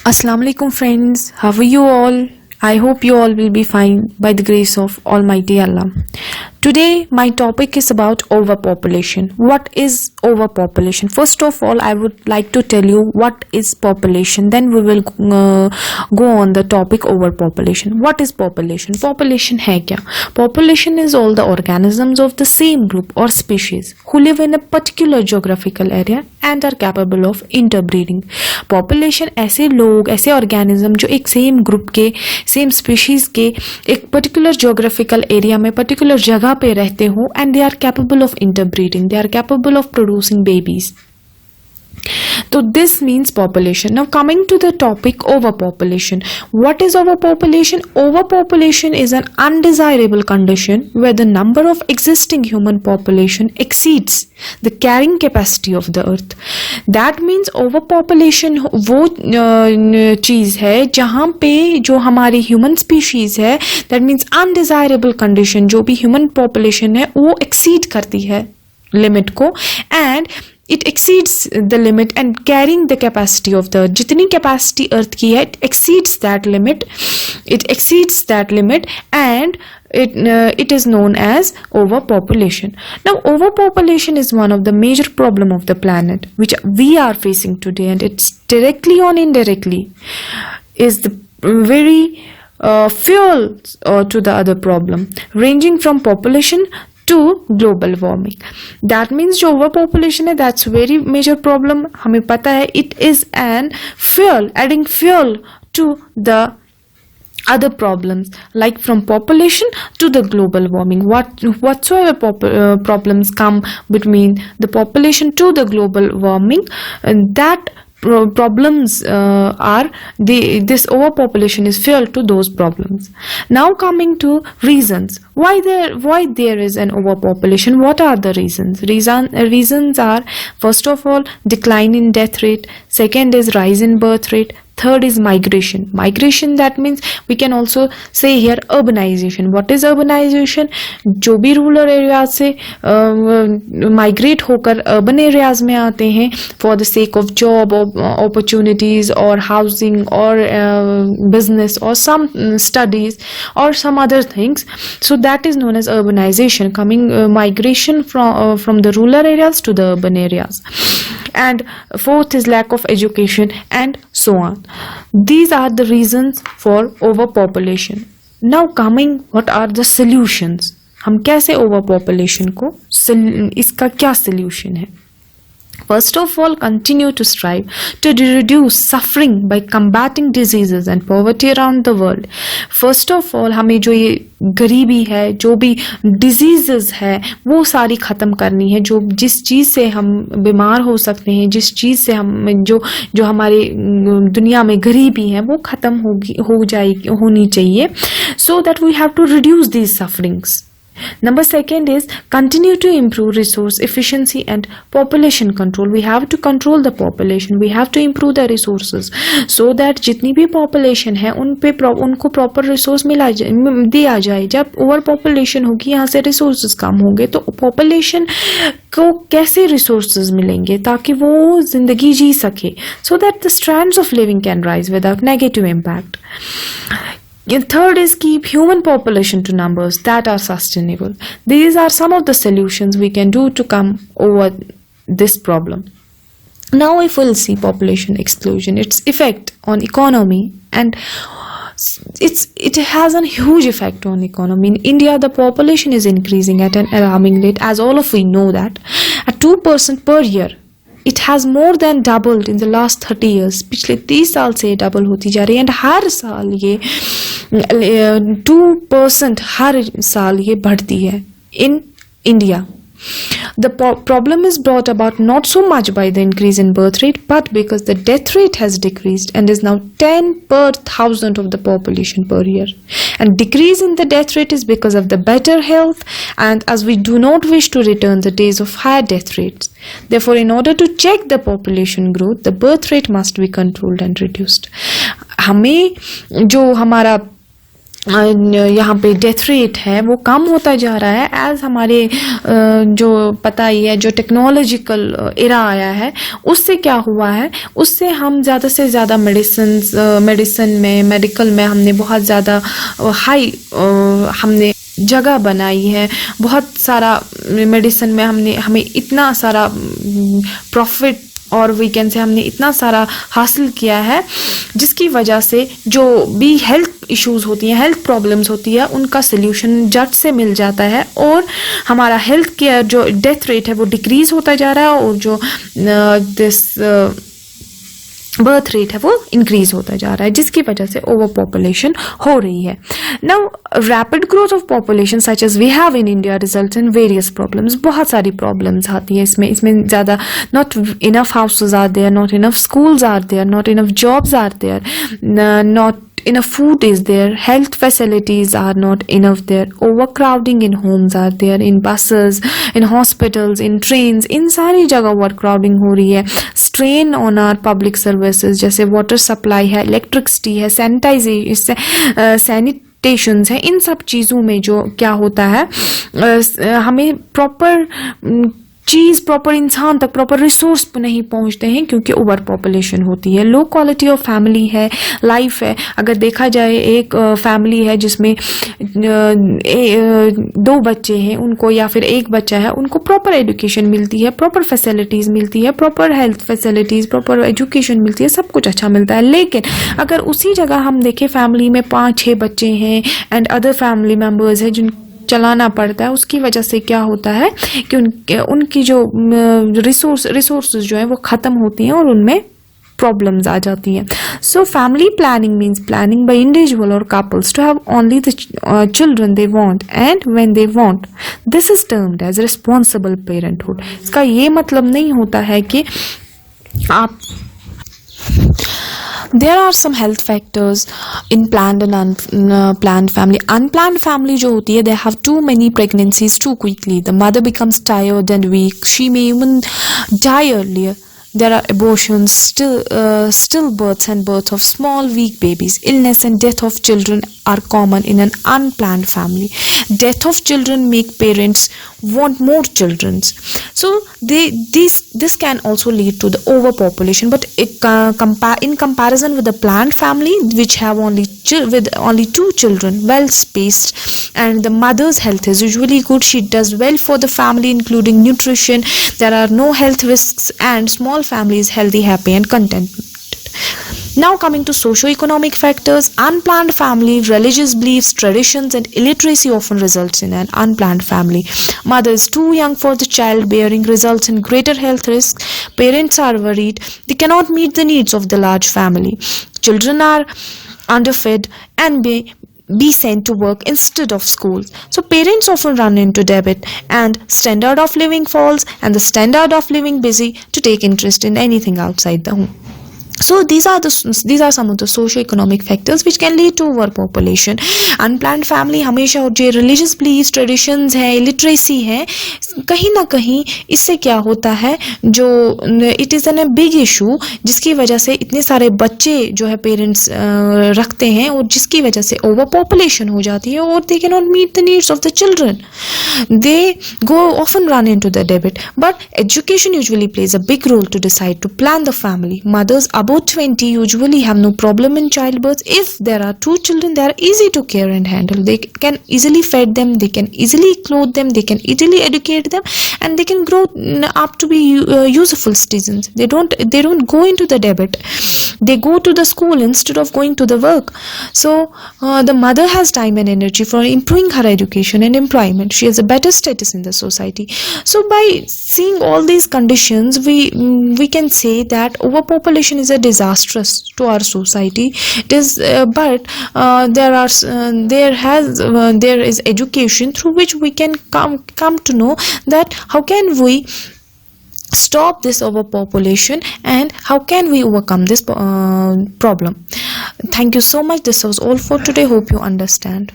Assalamu alaikum friends, how are you all? I hope you all will be fine by the grace of Almighty Allah. Today my topic is about overpopulation. What is overpopulation? First of all, I would like to tell you what is population. Then we will go on the topic overpopulation. What is population? Population है क्या? Population is all the organisms of the same group or species who live in a particular geographical area and are capable of interbreeding. Population ऐसे लोग, ऐसे organism जो एक same group के, same species के एक particular geographical area में, particular जगह पे रहते हो and they are capable of interbreeding. They are capable of producing babies. So this means population. Now coming to the topic overpopulation. What is overpopulation? Overpopulation is an undesirable condition where the number of existing human population exceeds the carrying capacity of the earth. That means overpopulation वो चीज है जहाँ पे जो हमारी human species है, that means undesirable condition, जो भी human population है वो exceed करती है limit को and it exceeds the limit and carrying the capacity of the earth. जितनी capacity earth की है, it exceeds that limit. It exceeds that limit and it is known as overpopulation. Now overpopulation is one of the major problem of the planet which we are facing today, and it's directly or indirectly is the very fuel to the other problem, ranging from population to global warming. That means जो overpopulation है, that's very major problem. हमें पता है it is an fuel, adding fuel to the other problems like from population to the global warming. Whatsoever problems come between the population to the global warming, that problems are this overpopulation is fuel to those problems. Now coming to reasons why there is an overpopulation. What are the reasons? Reasons are, first of all, decline in death rate. Second is rise in birth rate. Third is migration. Migration, that means we can also say here urbanization. What is urbanization? जो भी rural areas से migrate होकर urban areas में आते हैं for the sake of job or opportunities or housing or business or some studies or some other things. So that is known as urbanization, coming migration from the rural areas to the urban areas. And fourth is lack of education and so on. These are the reasons for overpopulation. Now coming, what are the solutions? हम कैसे overpopulation को, इसका क्या solution है? First of all, continue to strive to reduce suffering by combating diseases and poverty around the world. First of all, हमें जो ये गरीबी है, जो भी diseases है, वो सारी खत्म करनी है. जो जिस चीज से हम बीमार हो सकते हैं, जिस चीज से हम जो हमारे दुनिया में गरीबी है, वो खत्म होनी चाहिए. So that we have to reduce these sufferings. Number second is continue to improve resource efficiency and population control. We have to control the population. We have to improve the resources so that जितनी भी population है उनको proper resource दिया जाए. जब over population होगी, यहाँ से resources कम होंगे, तो population को कैसे resources मिलेंगे ताकि वो जिंदगी जी सके, so that the strands of living can rise without negative impact. Third is keep human population to numbers that are sustainable. These are some of the solutions we can do to come over this problem. Now if we'll see population explosion, its effect on economy, and it has a huge effect on economy. In India, the population is increasing at an alarming rate, as all of we know that, at 2% per year. It has more than doubled in the last 30 years. पिछले 30 साल से double होती जा रही है, and हर साल ये 2% हर साल ये बढ़ती है in India. The problem is brought about not so much by the increase in birth rate, but because the death rate has decreased and is now 10 per thousand of the population per year. And decrease in the death rate is because of the better health, and as we do not wish to return the days of higher death rates. Therefore, in order to check the population growth, the birth rate must be controlled and reduced. हमें जो हमारा यहाँ पे death rate है वो कम होता जा रहा है एज हमारे जो पता ही है जो टेक्नोलॉजिकल एरा आया है, उससे क्या हुआ है, उससे हम ज़्यादा से ज़्यादा मेडिसिन में मेडिकल में हमने बहुत ज़्यादा हाई हमने जगह बनाई है, बहुत सारा मेडिसिन में हमें इतना सारा प्रॉफिट और वीकेंड से हमने इतना सारा हासिल किया है, जिसकी वजह से जो भी हेल्थ इश्यूज होती हैं, हेल्थ प्रॉब्लम्स होती है, उनका सोल्यूशन झट से मिल जाता है और हमारा हेल्थ केयर जो डेथ रेट है वो डिक्रीज होता जा रहा है और जो बर्थ रेट है वो इंक्रीज होता जा रहा है, जिसकी वजह से ओवर पॉपुलेशन हो रही है. Now rapid growth of population such as we have in India result in various problems. बहुत सारी प्रॉब्लम्स आती है इसमें ज़्यादा not enough houses are there, not enough schools are there, not enough jobs are there, not enough food is there, health facilities are not enough there, overcrowding in homes are there, in buses, in hospitals, in trains, इन सारी जगह overcrowding हो रही है. strain on our public services जैसे water supply है, electricity है, sanitation है, इन सब चीज़ों में जो क्या होता है, हमें प्रॉपर प्रॉपर इंसान तक प्रॉपर रिसोर्स नहीं पहुंचते हैं क्योंकि ओवर पॉपुलेशन होती है. लो क्वालिटी ऑफ फैमिली है, लाइफ है. अगर देखा जाए एक फैमिली है जिसमें 2 बच्चे हैं उनको, या फिर एक बच्चा है, उनको प्रॉपर एजुकेशन मिलती है, प्रॉपर फैसिलिटीज मिलती है, proper health facilities, proper education मिलती है, सब कुछ अच्छा मिलता है. लेकिन अगर उसी जगह हम देखें फैमिली में 5-6 बच्चे हैं एंड अदर फैमिली मेंबर्स हैं जिन चलाना पड़ता है, उसकी वजह से क्या होता है कि उनकी जो रिसोर्सेज जो है वो खत्म होती हैं और उनमें प्रॉब्लम्स आ जाती हैं. So family planning means planning by individual और couples to have only the children they want and when they want. This is termed as responsible parenthood. इसका ये मतलब नहीं होता है कि आप There are some health factors in planned and unplanned family. Unplanned family जो होती है, they have too many pregnancies too quickly. The mother becomes tired and weak. She may even die earlier. There are abortions, stillbirths and birth of small weak babies. Illness and death of children are common in an unplanned family. Death of children make parents want more children. So this can also lead to the overpopulation. But in comparison with the planned family, which have only 2 children, well spaced, and the mother's health is usually good. She does well for the family, including nutrition. There are no health risks, and small families healthy, happy, and contented. Now coming to socio-economic factors, unplanned family, religious beliefs, traditions, and illiteracy often results in an unplanned family. Mother is too young for the childbearing, results in greater health risks. Parents are worried they cannot meet the needs of the large family. Children are underfed and be sent to work instead of school. So parents often run into debt and standard of living falls, and the standard of living busy to take interest in anything outside the home. So these are some of the socio-economic factors which can lead to overpopulation. Unplanned family हमेशा, और जो religious beliefs, traditions है, illiteracy है, कहीं ना कहीं इससे क्या होता है, जो it is a big issue, जिसकी वजह से इतने सारे बच्चे जो है पेरेंट्स रखते हैं और जिसकी वजह से overpopulation हो जाती है और they cannot meet the needs of the children. They often run into the debt. But education usually plays a big role to decide to plan the family. Mothers above 20 usually have no problem in childbirth. If there are 2 children, they are easy to care and handle. They can easily feed them, they can easily clothe them, they can easily educate them, and they can grow up to be useful citizens. They don't go into the debt. They go to the school instead of going to the work. So the mother has time and energy for improving her education and employment. She has a better status in the society. So by seeing all these conditions, we can say that overpopulation is a disastrous to our society. It is, but there is education through which we can come to know that how can we stop this overpopulation and how can we overcome this problem. Thank you so much. This was all for today. Hope you understand.